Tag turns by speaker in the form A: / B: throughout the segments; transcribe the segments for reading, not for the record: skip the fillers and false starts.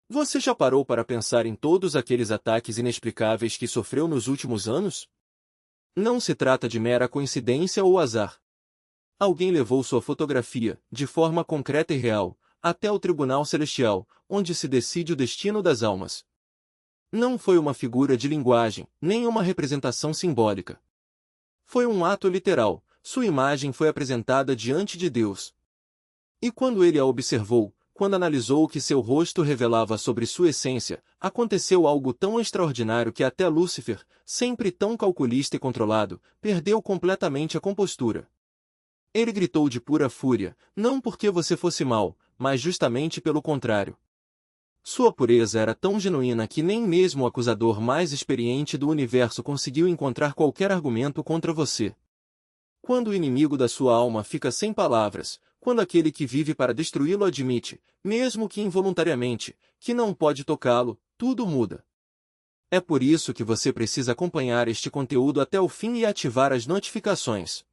A: Você já parou para pensar em todos aqueles ataques inexplicáveis que sofreu nos últimos anos? Não se trata de mera coincidência ou azar. Alguém levou sua fotografia, de forma concreta e real, até o Tribunal Celestial, onde se decide o destino das almas. Não foi uma figura de linguagem, nem uma representação simbólica. Foi um ato literal, sua imagem foi apresentada diante de Deus. E quando ele a observou, quando analisou o que seu rosto revelava sobre sua essência, aconteceu algo tão extraordinário que até Lúcifer, sempre tão calculista e controlado, perdeu completamente a compostura. Ele gritou de pura fúria, não porque você fosse mau, mas justamente pelo contrário. Sua pureza era tão genuína que nem mesmo o acusador mais experiente do universo conseguiu encontrar qualquer argumento contra você. Quando o inimigo da sua alma fica sem palavras, quando aquele que vive para destruí-lo admite, mesmo que involuntariamente, que não pode tocá-lo, tudo muda. É por isso que você precisa acompanhar este conteúdo até o fim e ativar as notificações.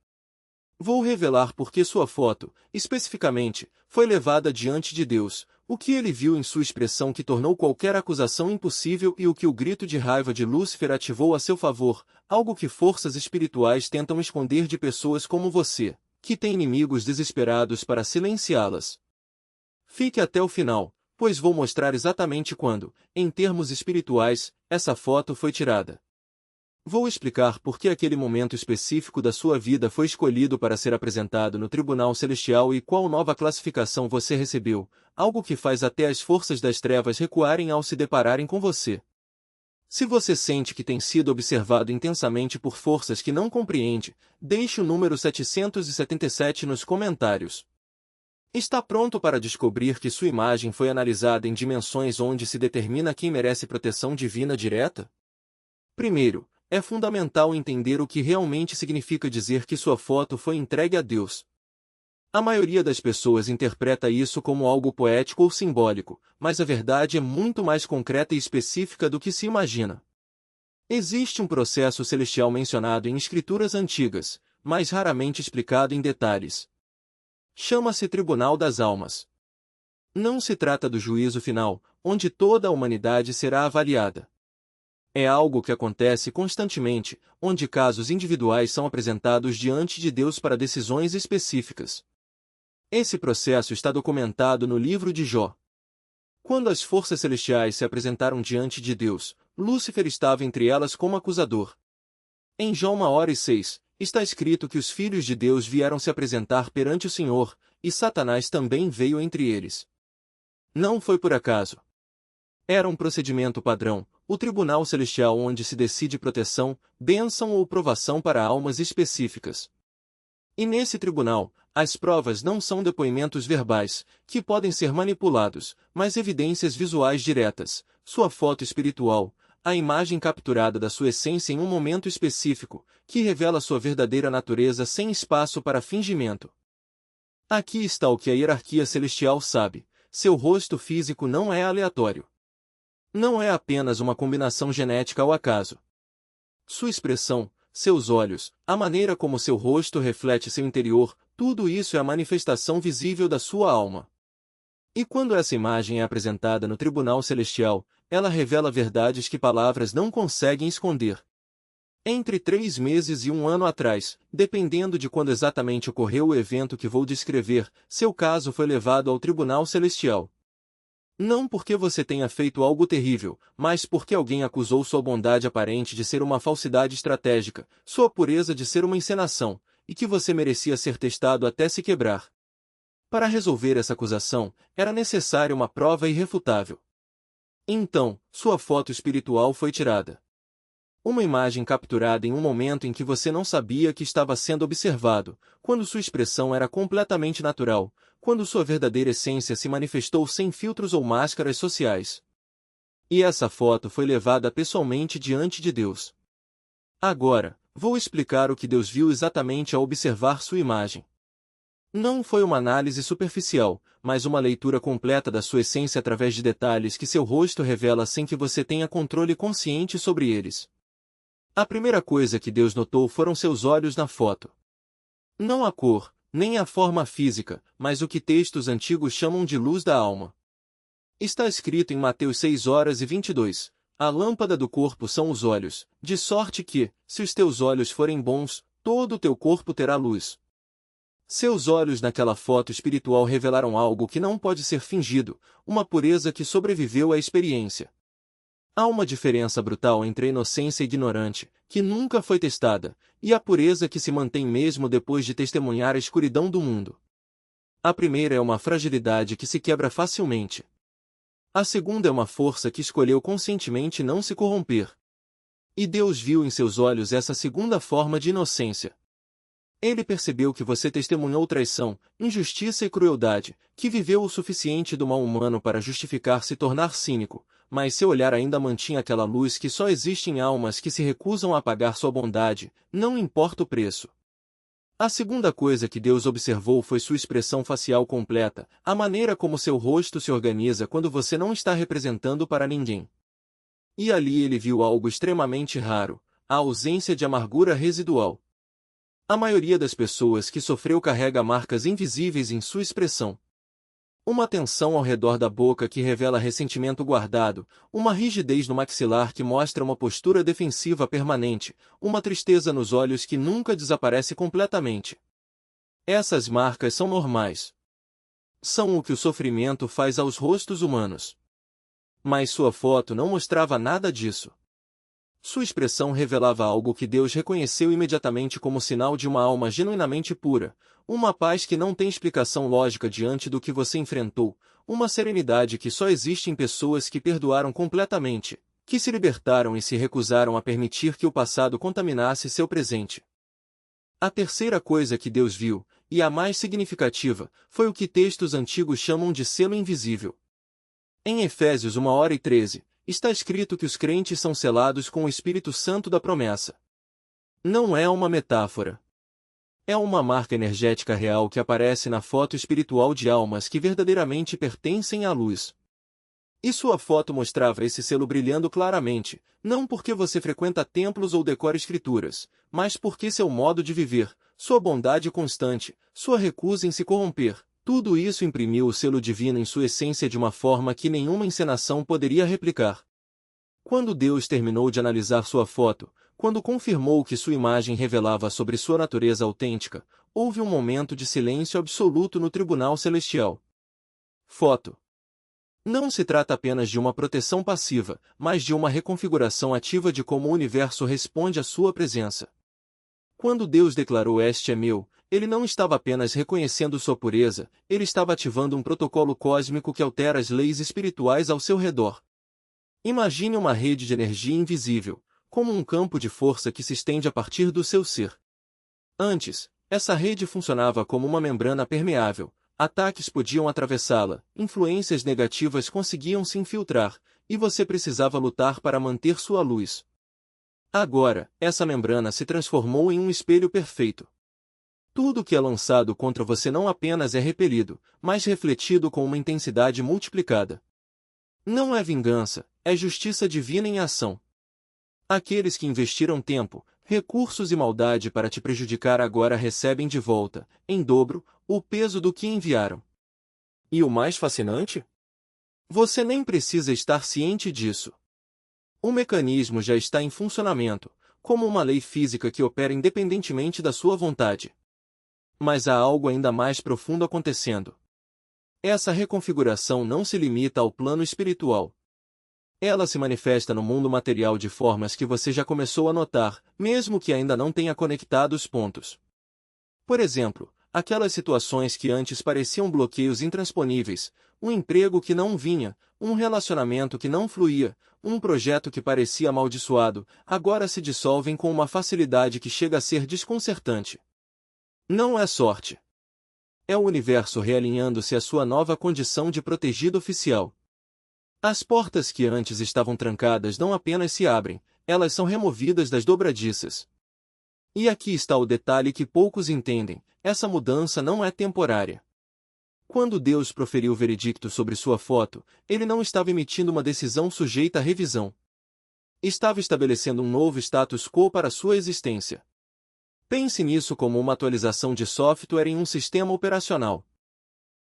A: Vou revelar por que sua foto, especificamente, foi levada diante de Deus, o que ele viu em sua expressão que tornou qualquer acusação impossível e o que o grito de raiva de Lúcifer ativou a seu favor, algo que forças espirituais tentam esconder de pessoas como você, que têm inimigos desesperados para silenciá-las. Fique até o final, pois vou mostrar exatamente quando, em termos espirituais, essa foto foi tirada. Vou explicar por que aquele momento específico da sua vida foi escolhido para ser apresentado no Tribunal Celestial e qual nova classificação você recebeu, algo que faz até as forças das trevas recuarem ao se depararem com você. Se você sente que tem sido observado intensamente por forças que não compreende, deixe o número 777 nos comentários. Está pronto para descobrir que sua imagem foi analisada em dimensões onde se determina quem merece proteção divina direta? Primeiro, é fundamental entender o que realmente significa dizer que sua foto foi entregue a Deus. A maioria das pessoas interpreta isso como algo poético ou simbólico, mas a verdade é muito mais concreta e específica do que se imagina. Existe um processo celestial mencionado em escrituras antigas, mas raramente explicado em detalhes. Chama-se Tribunal das Almas. Não se trata do juízo final, onde toda a humanidade será avaliada. É algo que acontece constantemente, onde casos individuais são apresentados diante de Deus para decisões específicas. Esse processo está documentado no livro de Jó. Quando as forças celestiais se apresentaram diante de Deus, Lúcifer estava entre elas como acusador. Em Jó 1:6, está escrito que os filhos de Deus vieram se apresentar perante o Senhor, e Satanás também veio entre eles. Não foi por acaso. Era um procedimento padrão, o tribunal celestial onde se decide proteção, bênção ou provação para almas específicas. E nesse tribunal, as provas não são depoimentos verbais, que podem ser manipulados, mas evidências visuais diretas, sua foto espiritual, a imagem capturada da sua essência em um momento específico, que revela sua verdadeira natureza sem espaço para fingimento. Aqui está o que a hierarquia celestial sabe: seu rosto físico não é aleatório. Não é apenas uma combinação genética ao acaso. Sua expressão, seus olhos, a maneira como seu rosto reflete seu interior, tudo isso é a manifestação visível da sua alma. E quando essa imagem é apresentada no Tribunal Celestial, ela revela verdades que palavras não conseguem esconder. Entre 3 meses e 1 ano atrás, dependendo de quando exatamente ocorreu o evento que vou descrever, seu caso foi levado ao Tribunal Celestial. Não porque você tenha feito algo terrível, mas porque alguém acusou sua bondade aparente de ser uma falsidade estratégica, sua pureza de ser uma encenação, e que você merecia ser testado até se quebrar. Para resolver essa acusação, era necessária uma prova irrefutável. Então, sua foto espiritual foi tirada. Uma imagem capturada em um momento em que você não sabia que estava sendo observado, quando sua expressão era completamente natural, quando sua verdadeira essência se manifestou sem filtros ou máscaras sociais. E essa foto foi levada pessoalmente diante de Deus. Agora, vou explicar o que Deus viu exatamente ao observar sua imagem. Não foi uma análise superficial, mas uma leitura completa da sua essência através de detalhes que seu rosto revela sem que você tenha controle consciente sobre eles. A primeira coisa que Deus notou foram seus olhos na foto. Não a cor, nem a forma física, mas o que textos antigos chamam de luz da alma. Está escrito em Mateus 6:22. A lâmpada do corpo são os olhos, de sorte que, se os teus olhos forem bons, todo o teu corpo terá luz. Seus olhos naquela foto espiritual revelaram algo que não pode ser fingido, uma pureza que sobreviveu à experiência. Há uma diferença brutal entre a inocência ignorante, que nunca foi testada, e a pureza que se mantém mesmo depois de testemunhar a escuridão do mundo. A primeira é uma fragilidade que se quebra facilmente. A segunda é uma força que escolheu conscientemente não se corromper. E Deus viu em seus olhos essa segunda forma de inocência. Ele percebeu que você testemunhou traição, injustiça e crueldade, que viveu o suficiente do mal humano para justificar se tornar cínico, mas seu olhar ainda mantinha aquela luz que só existe em almas que se recusam a pagar sua bondade, não importa o preço. A segunda coisa que Deus observou foi sua expressão facial completa, a maneira como seu rosto se organiza quando você não está representando para ninguém. E ali ele viu algo extremamente raro, a ausência de amargura residual. A maioria das pessoas que sofreu carrega marcas invisíveis em sua expressão. Uma tensão ao redor da boca que revela ressentimento guardado, uma rigidez no maxilar que mostra uma postura defensiva permanente, uma tristeza nos olhos que nunca desaparece completamente. Essas marcas são normais. São o que o sofrimento faz aos rostos humanos. Mas sua foto não mostrava nada disso. Sua expressão revelava algo que Deus reconheceu imediatamente como sinal de uma alma genuinamente pura, uma paz que não tem explicação lógica diante do que você enfrentou, uma serenidade que só existe em pessoas que perdoaram completamente, que se libertaram e se recusaram a permitir que o passado contaminasse seu presente. A terceira coisa que Deus viu, e a mais significativa, foi o que textos antigos chamam de selo invisível. Em Efésios 1:13, está escrito que os crentes são selados com o Espírito Santo da promessa. Não é uma metáfora. É uma marca energética real que aparece na foto espiritual de almas que verdadeiramente pertencem à luz. E sua foto mostrava esse selo brilhando claramente, não porque você frequenta templos ou decora escrituras, mas porque seu modo de viver, sua bondade constante, sua recusa em se corromper, tudo isso imprimiu o selo divino em sua essência de uma forma que nenhuma encenação poderia replicar. Quando Deus terminou de analisar sua foto, quando confirmou que sua imagem revelava sobre sua natureza autêntica, houve um momento de silêncio absoluto no tribunal celestial. Foto. Não se trata apenas de uma proteção passiva, mas de uma reconfiguração ativa de como o universo responde à sua presença. Quando Deus declarou "Este é meu", ele não estava apenas reconhecendo sua pureza, ele estava ativando um protocolo cósmico que altera as leis espirituais ao seu redor. Imagine uma rede de energia invisível, como um campo de força que se estende a partir do seu ser. Antes, essa rede funcionava como uma membrana permeável, ataques podiam atravessá-la, influências negativas conseguiam se infiltrar, e você precisava lutar para manter sua luz. Agora, essa membrana se transformou em um espelho perfeito. Tudo que é lançado contra você não apenas é repelido, mas refletido com uma intensidade multiplicada. Não é vingança, é justiça divina em ação. Aqueles que investiram tempo, recursos e maldade para te prejudicar agora recebem de volta, em dobro, o peso do que enviaram. E o mais fascinante? Você nem precisa estar ciente disso. O mecanismo já está em funcionamento, como uma lei física que opera independentemente da sua vontade. Mas há algo ainda mais profundo acontecendo. Essa reconfiguração não se limita ao plano espiritual. Ela se manifesta no mundo material de formas que você já começou a notar, mesmo que ainda não tenha conectado os pontos. Por exemplo, aquelas situações que antes pareciam bloqueios intransponíveis, um emprego que não vinha, um relacionamento que não fluía, um projeto que parecia amaldiçoado, agora se dissolvem com uma facilidade que chega a ser desconcertante. Não é sorte. É o universo realinhando-se à sua nova condição de protegido oficial. As portas que antes estavam trancadas não apenas se abrem, elas são removidas das dobradiças. E aqui está o detalhe que poucos entendem: essa mudança não é temporária. Quando Deus proferiu o veredicto sobre sua foto, ele não estava emitindo uma decisão sujeita à revisão. Estava estabelecendo um novo status quo para sua existência. Pense nisso como uma atualização de software em um sistema operacional.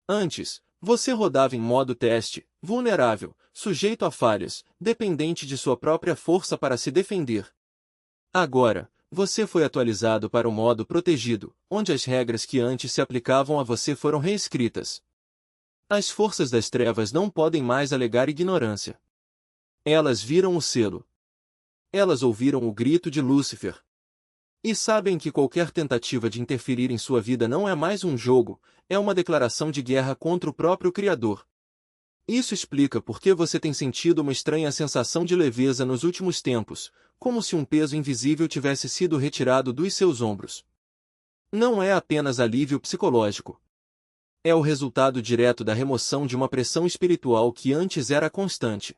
A: Antes, Você rodava em modo teste, vulnerável, sujeito a falhas, dependente de sua própria força para se defender. Agora, você foi atualizado para o modo protegido, onde as regras que antes se aplicavam a você foram reescritas. As forças das trevas não podem mais alegar ignorância. Elas viram o selo. Elas ouviram o grito de Lúcifer. E sabem que qualquer tentativa de interferir em sua vida não é mais um jogo, é uma declaração de guerra contra o próprio Criador. Isso explica por que você tem sentido uma estranha sensação de leveza nos últimos tempos, como se um peso invisível tivesse sido retirado dos seus ombros. Não é apenas alívio psicológico. É o resultado direto da remoção de uma pressão espiritual que antes era constante.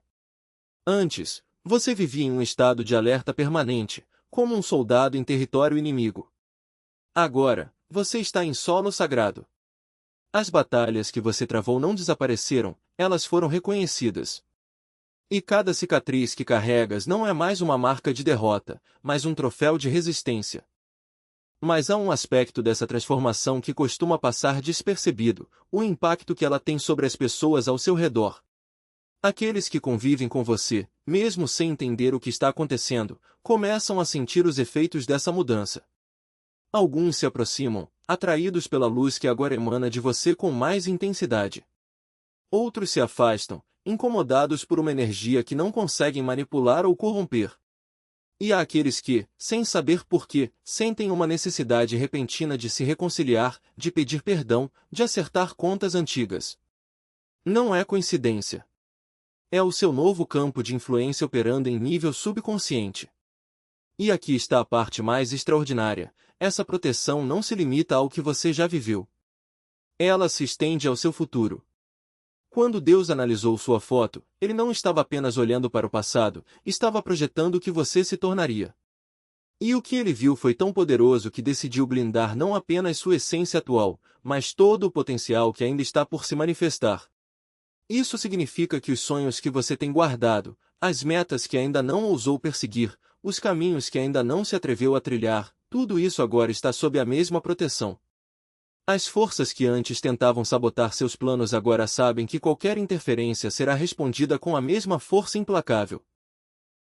A: Antes, você vivia em um estado de alerta permanente, como um soldado em território inimigo. Agora, você está em solo sagrado. As batalhas que você travou não desapareceram, elas foram reconhecidas. E cada cicatriz que carregas não é mais uma marca de derrota, mas um troféu de resistência. Mas há um aspecto dessa transformação que costuma passar despercebido, o impacto que ela tem sobre as pessoas ao seu redor. Aqueles que convivem com você, mesmo sem entender o que está acontecendo, começam a sentir os efeitos dessa mudança. Alguns se aproximam, atraídos pela luz que agora emana de você com mais intensidade. Outros se afastam, incomodados por uma energia que não conseguem manipular ou corromper. E há aqueles que, sem saber porquê, sentem uma necessidade repentina de se reconciliar, de pedir perdão, de acertar contas antigas. Não é coincidência. É o seu novo campo de influência operando em nível subconsciente. E aqui está a parte mais extraordinária: essa proteção não se limita ao que você já viveu. Ela se estende ao seu futuro. Quando Deus analisou sua foto, ele não estava apenas olhando para o passado, estava projetando o que você se tornaria. E o que ele viu foi tão poderoso que decidiu blindar não apenas sua essência atual, mas todo o potencial que ainda está por se manifestar. Isso significa que os sonhos que você tem guardado, as metas que ainda não ousou perseguir, os caminhos que ainda não se atreveu a trilhar, tudo isso agora está sob a mesma proteção. As forças que antes tentavam sabotar seus planos agora sabem que qualquer interferência será respondida com a mesma força implacável.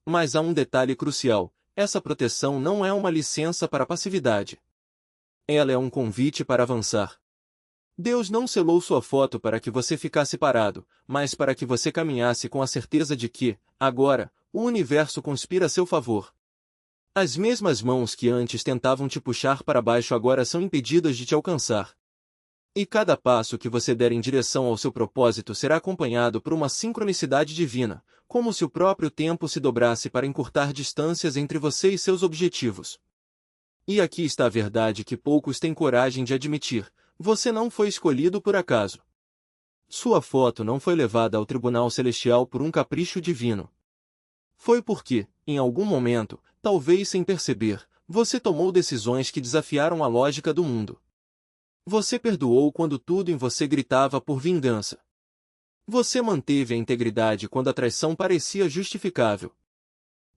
A: Mas há um detalhe crucial: essa proteção não é uma licença para passividade. Ela é um convite para avançar. Deus não selou sua foto para que você ficasse parado, mas para que você caminhasse com a certeza de que, agora, o universo conspira a seu favor. As mesmas mãos que antes tentavam te puxar para baixo agora são impedidas de te alcançar. E cada passo que você der em direção ao seu propósito será acompanhado por uma sincronicidade divina, como se o próprio tempo se dobrasse para encurtar distâncias entre você e seus objetivos. E aqui está a verdade que poucos têm coragem de admitir: você não foi escolhido por acaso. Sua foto não foi levada ao tribunal celestial por um capricho divino. Foi porque, em algum momento, talvez sem perceber, você tomou decisões que desafiaram a lógica do mundo. Você perdoou quando tudo em você gritava por vingança. Você manteve a integridade quando a traição parecia justificável.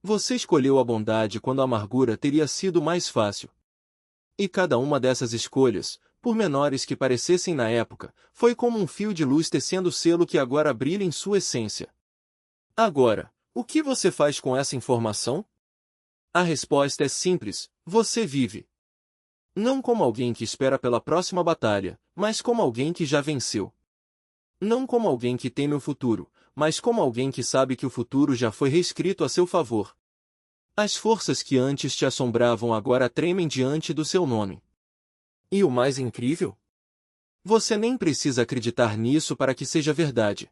A: Você escolheu a bondade quando a amargura teria sido mais fácil. E cada uma dessas escolhas, por menores que parecessem na época, foi como um fio de luz tecendo o selo que agora brilha em sua essência. Agora, o que você faz com essa informação? A resposta é simples: você vive. Não como alguém que espera pela próxima batalha, mas como alguém que já venceu. Não como alguém que teme o futuro, mas como alguém que sabe que o futuro já foi reescrito a seu favor. As forças que antes te assombravam agora tremem diante do seu nome. E o mais incrível? Você nem precisa acreditar nisso para que seja verdade.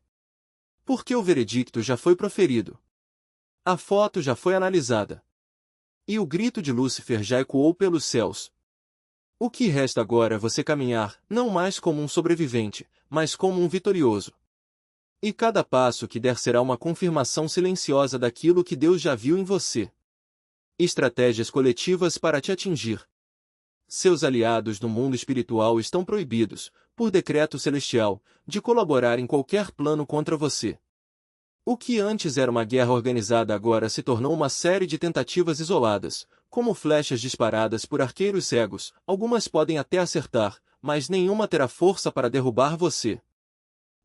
A: Porque o veredicto já foi proferido. A foto já foi analisada. E o grito de Lúcifer já ecoou pelos céus. O que resta agora é você caminhar, não mais como um sobrevivente, mas como um vitorioso. E cada passo que der será uma confirmação silenciosa daquilo que Deus já viu em você. Estratégias coletivas para te atingir. Seus aliados no mundo espiritual estão proibidos, por decreto celestial, de colaborar em qualquer plano contra você. O que antes era uma guerra organizada agora se tornou uma série de tentativas isoladas, como flechas disparadas por arqueiros cegos. Algumas podem até acertar, mas nenhuma terá força para derrubar você.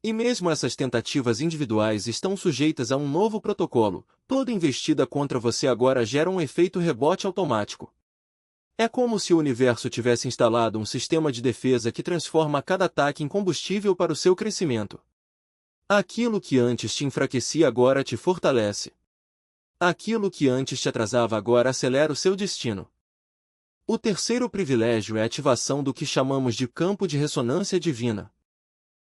A: E mesmo essas tentativas individuais estão sujeitas a um novo protocolo. Toda investida contra você agora gera um efeito rebote automático. É como se o universo tivesse instalado um sistema de defesa que transforma cada ataque em combustível para o seu crescimento. Aquilo que antes te enfraquecia agora te fortalece. Aquilo que antes te atrasava agora acelera o seu destino. O terceiro privilégio é a ativação do que chamamos de campo de ressonância divina.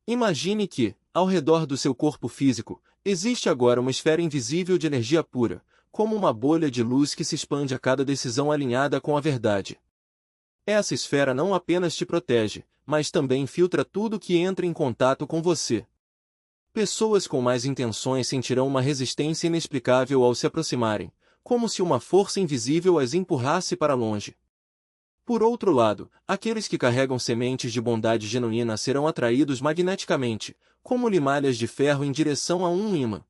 A: Imagine que, ao redor do seu corpo físico, existe agora uma esfera invisível de energia pura, como uma bolha de luz que se expande a cada decisão alinhada com a verdade. Essa esfera não apenas te protege, mas também filtra tudo que entra em contato com você. Pessoas com más intenções sentirão uma resistência inexplicável ao se aproximarem, como se uma força invisível as empurrasse para longe. Por outro lado, aqueles que carregam sementes de bondade genuína serão atraídos magneticamente, como limalhas de ferro em direção a um ímã.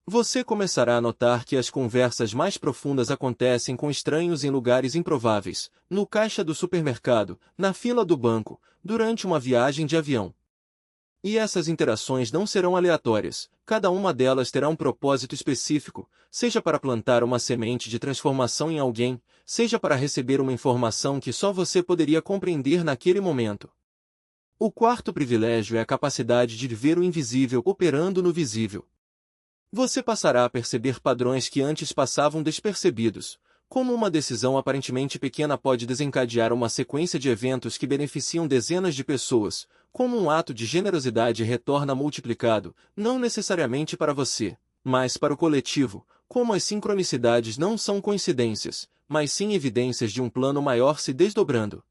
A: Você começará a notar que as conversas mais profundas acontecem com estranhos em lugares improváveis, no caixa do supermercado, na fila do banco, durante uma viagem de avião. E essas interações não serão aleatórias, cada uma delas terá um propósito específico, seja para plantar uma semente de transformação em alguém, seja para receber uma informação que só você poderia compreender naquele momento. O quarto privilégio é a capacidade de ver o invisível operando no visível. Você passará a perceber padrões que antes passavam despercebidos, como uma decisão aparentemente pequena pode desencadear uma sequência de eventos que beneficiam dezenas de pessoas, como um ato de generosidade retorna multiplicado, não necessariamente para você, mas para o coletivo, como as sincronicidades não são coincidências, mas sim evidências de um plano maior se desdobrando.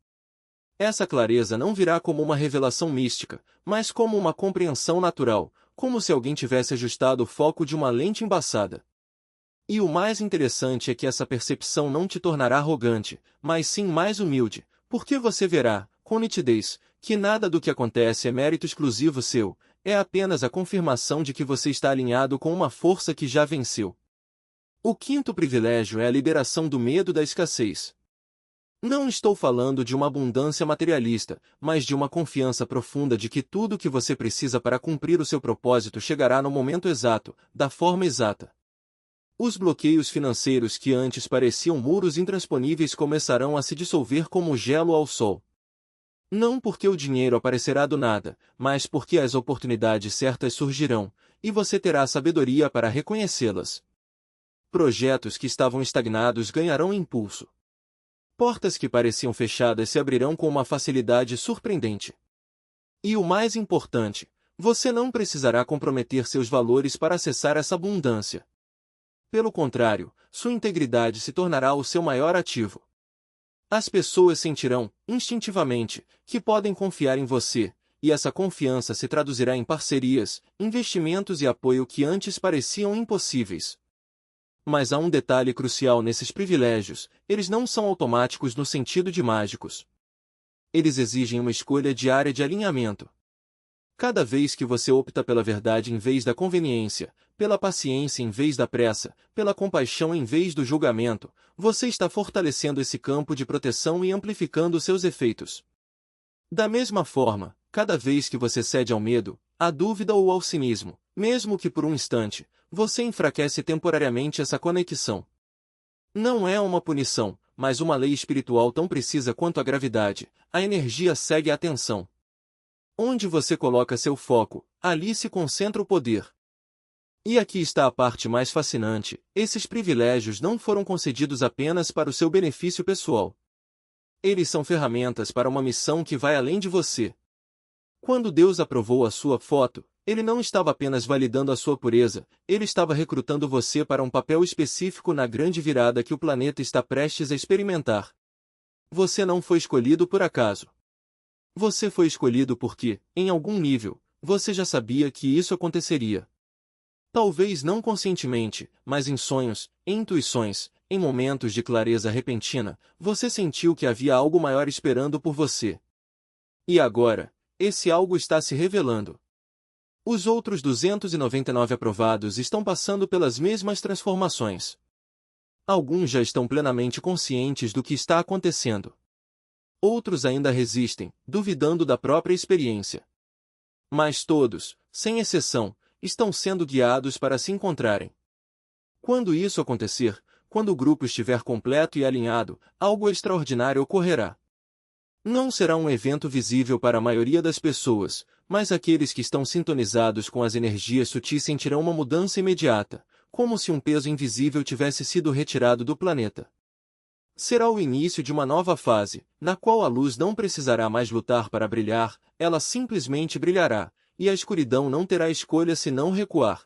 A: Essa clareza não virá como uma revelação mística, mas como uma compreensão natural, como se alguém tivesse ajustado o foco de uma lente embaçada. E o mais interessante é que essa percepção não te tornará arrogante, mas sim mais humilde, porque você verá, com nitidez, que nada do que acontece é mérito exclusivo seu, é apenas a confirmação de que você está alinhado com uma força que já venceu. O quinto privilégio é a liberação do medo da escassez. Não estou falando de uma abundância materialista, mas de uma confiança profunda de que tudo o que você precisa para cumprir o seu propósito chegará no momento exato, da forma exata. Os bloqueios financeiros que antes pareciam muros intransponíveis começarão a se dissolver como gelo ao sol. Não porque o dinheiro aparecerá do nada, mas porque as oportunidades certas surgirão, e você terá a sabedoria para reconhecê-las. Projetos que estavam estagnados ganharão impulso. Portas que pareciam fechadas se abrirão com uma facilidade surpreendente. E o mais importante, você não precisará comprometer seus valores para acessar essa abundância. Pelo contrário, sua integridade se tornará o seu maior ativo. As pessoas sentirão, instintivamente, que podem confiar em você, e essa confiança se traduzirá em parcerias, investimentos e apoio que antes pareciam impossíveis. Mas há um detalhe crucial nesses privilégios: eles não são automáticos no sentido de mágicos. Eles exigem uma escolha diária de alinhamento. Cada vez que você opta pela verdade em vez da conveniência, pela paciência em vez da pressa, pela compaixão em vez do julgamento, você está fortalecendo esse campo de proteção e amplificando seus efeitos. Da mesma forma, cada vez que você cede ao medo, à dúvida ou ao cinismo, mesmo que por um instante, você enfraquece temporariamente essa conexão. Não é uma punição, mas uma lei espiritual tão precisa quanto a gravidade: a energia segue a atenção. Onde você coloca seu foco, ali se concentra o poder. E aqui está a parte mais fascinante: esses privilégios não foram concedidos apenas para o seu benefício pessoal. Eles são ferramentas para uma missão que vai além de você. Quando Deus aprovou a sua foto, Ele não estava apenas validando a sua pureza, Ele estava recrutando você para um papel específico na grande virada que o planeta está prestes a experimentar. Você não foi escolhido por acaso. Você foi escolhido porque, em algum nível, você já sabia que isso aconteceria. Talvez não conscientemente, mas em sonhos, em intuições, em momentos de clareza repentina, você sentiu que havia algo maior esperando por você. E agora, esse algo está se revelando. Os outros 299 aprovados estão passando pelas mesmas transformações. Alguns já estão plenamente conscientes do que está acontecendo. Outros ainda resistem, duvidando da própria experiência. Mas todos, sem exceção, estão sendo guiados para se encontrarem. Quando isso acontecer, quando o grupo estiver completo e alinhado, algo extraordinário ocorrerá. Não será um evento visível para a maioria das pessoas, mas aqueles que estão sintonizados com as energias sutis sentirão uma mudança imediata, como se um peso invisível tivesse sido retirado do planeta. Será o início de uma nova fase, na qual a luz não precisará mais lutar para brilhar, ela simplesmente brilhará, e a escuridão não terá escolha senão recuar.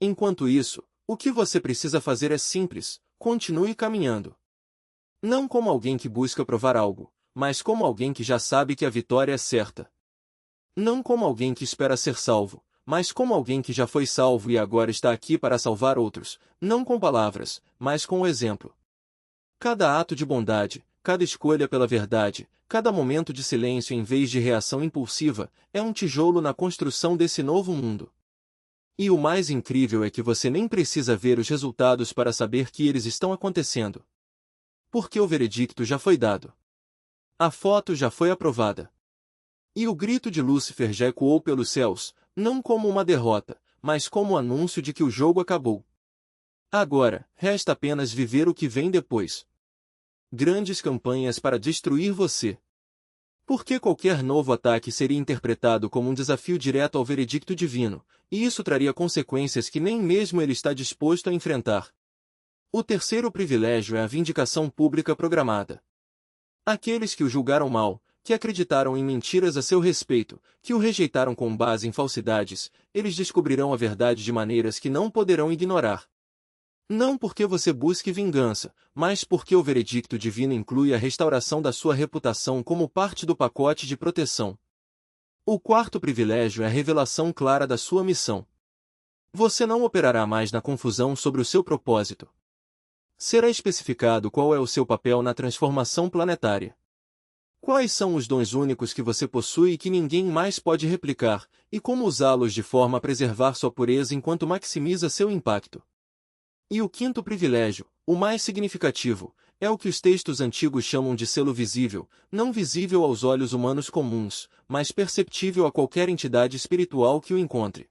A: Enquanto isso, o que você precisa fazer é simples: continue caminhando. Não como alguém que busca provar algo, mas como alguém que já sabe que a vitória é certa. Não como alguém que espera ser salvo, mas como alguém que já foi salvo e agora está aqui para salvar outros, não com palavras, mas com o exemplo. Cada ato de bondade, cada escolha pela verdade, cada momento de silêncio em vez de reação impulsiva, é um tijolo na construção desse novo mundo. E o mais incrível é que você nem precisa ver os resultados para saber que eles estão acontecendo. Porque o veredicto já foi dado. A foto já foi aprovada. E o grito de Lúcifer já ecoou pelos céus, não como uma derrota, mas como o anúncio de que o jogo acabou. Agora, resta apenas viver o que vem depois. Grandes campanhas para destruir você. Porque qualquer novo ataque seria interpretado como um desafio direto ao veredicto divino, e isso traria consequências que nem mesmo ele está disposto a enfrentar. O terceiro privilégio é a vindicação pública programada. Aqueles que o julgaram mal, que acreditaram em mentiras a seu respeito, que o rejeitaram com base em falsidades, eles descobrirão a verdade de maneiras que não poderão ignorar. Não porque você busque vingança, mas porque o veredicto divino inclui a restauração da sua reputação como parte do pacote de proteção. O quarto privilégio é a revelação clara da sua missão. Você não operará mais na confusão sobre o seu propósito. Será especificado qual é o seu papel na transformação planetária. Quais são os dons únicos que você possui e que ninguém mais pode replicar, e como usá-los de forma a preservar sua pureza enquanto maximiza seu impacto. E o quinto privilégio, o mais significativo, é o que os textos antigos chamam de selo visível, não visível aos olhos humanos comuns, mas perceptível a qualquer entidade espiritual que o encontre.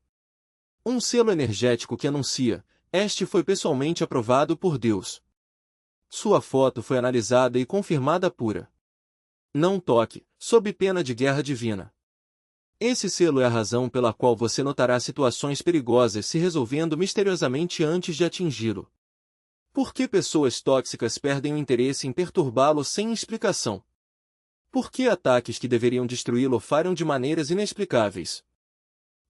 A: Um selo energético que anuncia: este foi pessoalmente aprovado por Deus. Sua foto foi analisada e confirmada pura. Não toque, sob pena de guerra divina. Esse selo é a razão pela qual você notará situações perigosas se resolvendo misteriosamente antes de atingi-lo. Por que pessoas tóxicas perdem o interesse em perturbá-lo sem explicação? Por que ataques que deveriam destruí-lo falham de maneiras inexplicáveis?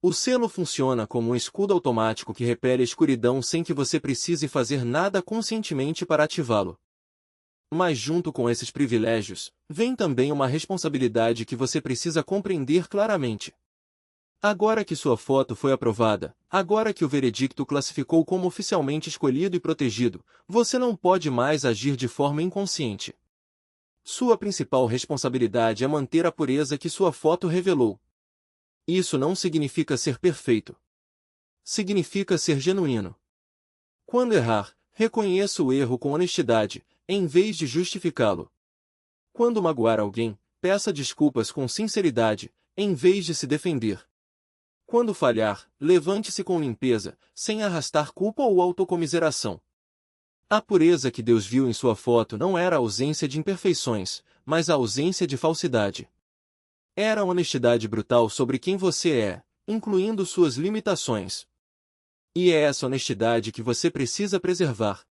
A: O selo funciona como um escudo automático que repele a escuridão sem que você precise fazer nada conscientemente para ativá-lo. Mas junto com esses privilégios, vem também uma responsabilidade que você precisa compreender claramente. Agora que sua foto foi aprovada, agora que o veredicto classificou como oficialmente escolhido e protegido, você não pode mais agir de forma inconsciente. Sua principal responsabilidade é manter a pureza que sua foto revelou. Isso não significa ser perfeito. Significa ser genuíno. Quando errar, reconheça o erro com honestidade, em vez de justificá-lo. Quando magoar alguém, peça desculpas com sinceridade, em vez de se defender. Quando falhar, levante-se com limpeza, sem arrastar culpa ou autocomiseração. A pureza que Deus viu em sua foto não era a ausência de imperfeições, mas a ausência de falsidade. Era a honestidade brutal sobre quem você é, incluindo suas limitações. E é essa honestidade que você precisa preservar.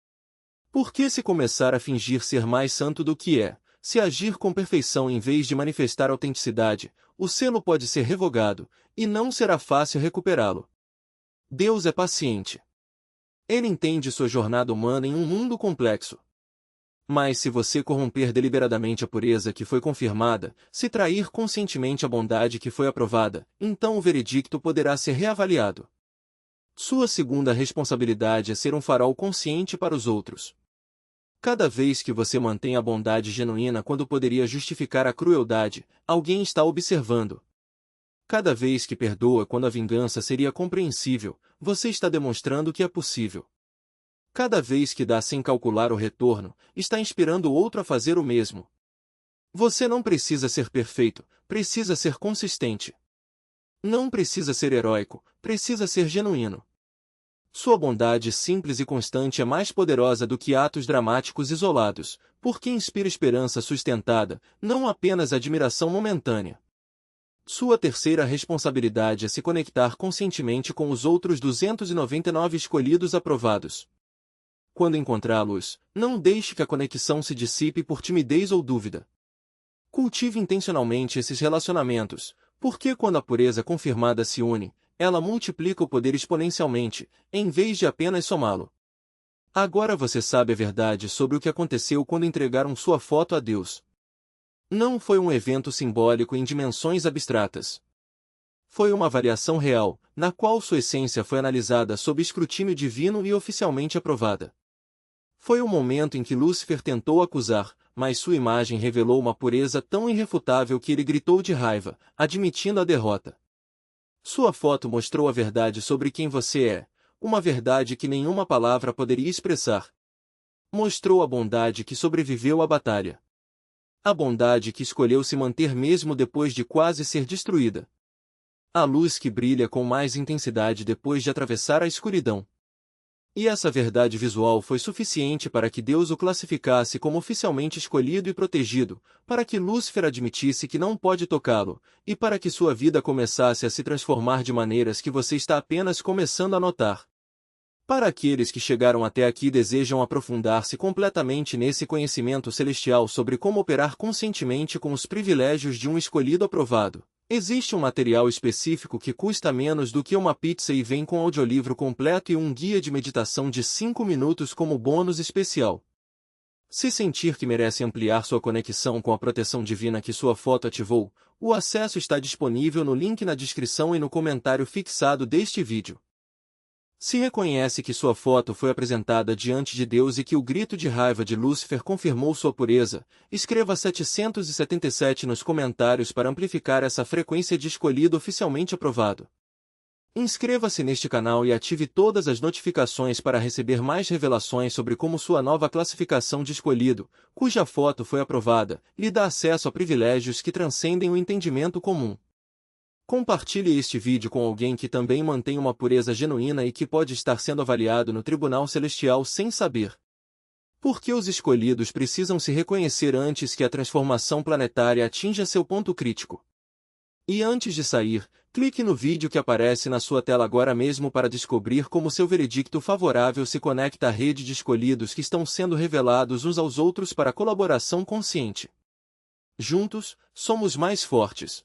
A: Porque se começar a fingir ser mais santo do que é, se agir com perfeição em vez de manifestar autenticidade, o selo pode ser revogado, e não será fácil recuperá-lo. Deus é paciente. Ele entende sua jornada humana em um mundo complexo. Mas se você corromper deliberadamente a pureza que foi confirmada, se trair conscientemente a bondade que foi aprovada, então o veredicto poderá ser reavaliado. Sua segunda responsabilidade é ser um farol consciente para os outros. Cada vez que você mantém a bondade genuína quando poderia justificar a crueldade, alguém está observando. Cada vez que perdoa quando a vingança seria compreensível, você está demonstrando que é possível. Cada vez que dá sem calcular o retorno, está inspirando o outro a fazer o mesmo. Você não precisa ser perfeito, precisa ser consistente. Não precisa ser heróico, precisa ser genuíno. Sua bondade simples e constante é mais poderosa do que atos dramáticos isolados, porque inspira esperança sustentada, não apenas admiração momentânea. Sua terceira responsabilidade é se conectar conscientemente com os outros 299 escolhidos aprovados. Quando encontrá-los, não deixe que a conexão se dissipe por timidez ou dúvida. Cultive intencionalmente esses relacionamentos, porque quando a pureza confirmada se une, ela multiplica o poder exponencialmente, em vez de apenas somá-lo. Agora você sabe a verdade sobre o que aconteceu quando entregaram sua foto a Deus. Não foi um evento simbólico em dimensões abstratas. Foi uma variação real, na qual sua essência foi analisada sob escrutínio divino e oficialmente aprovada. Foi o momento em que Lúcifer tentou acusar, mas sua imagem revelou uma pureza tão irrefutável que ele gritou de raiva, admitindo a derrota. Sua foto mostrou a verdade sobre quem você é, uma verdade que nenhuma palavra poderia expressar. Mostrou a bondade que sobreviveu à batalha. A bondade que escolheu se manter mesmo depois de quase ser destruída. A luz que brilha com mais intensidade depois de atravessar a escuridão. E essa verdade visual foi suficiente para que Deus o classificasse como oficialmente escolhido e protegido, para que Lúcifer admitisse que não pode tocá-lo, e para que sua vida começasse a se transformar de maneiras que você está apenas começando a notar. Para aqueles que chegaram até aqui e desejam aprofundar-se completamente nesse conhecimento celestial sobre como operar conscientemente com os privilégios de um escolhido aprovado, existe um material específico que custa menos do que uma pizza e vem com audiolivro completo e um guia de meditação de 5 minutos como bônus especial. Se sentir que merece ampliar sua conexão com a proteção divina que sua foto ativou, o acesso está disponível no link na descrição e no comentário fixado deste vídeo. Se reconhece que sua foto foi apresentada diante de Deus e que o grito de raiva de Lúcifer confirmou sua pureza, escreva 777 nos comentários para amplificar essa frequência de escolhido oficialmente aprovado. Inscreva-se neste canal e ative todas as notificações para receber mais revelações sobre como sua nova classificação de escolhido, cuja foto foi aprovada, lhe dá acesso a privilégios que transcendem o entendimento comum. Compartilhe este vídeo com alguém que também mantém uma pureza genuína e que pode estar sendo avaliado no Tribunal Celestial sem saber. Porque os escolhidos precisam se reconhecer antes que a transformação planetária atinja seu ponto crítico. E antes de sair, clique no vídeo que aparece na sua tela agora mesmo para descobrir como seu veredicto favorável se conecta à rede de escolhidos que estão sendo revelados uns aos outros para colaboração consciente. Juntos, somos mais fortes.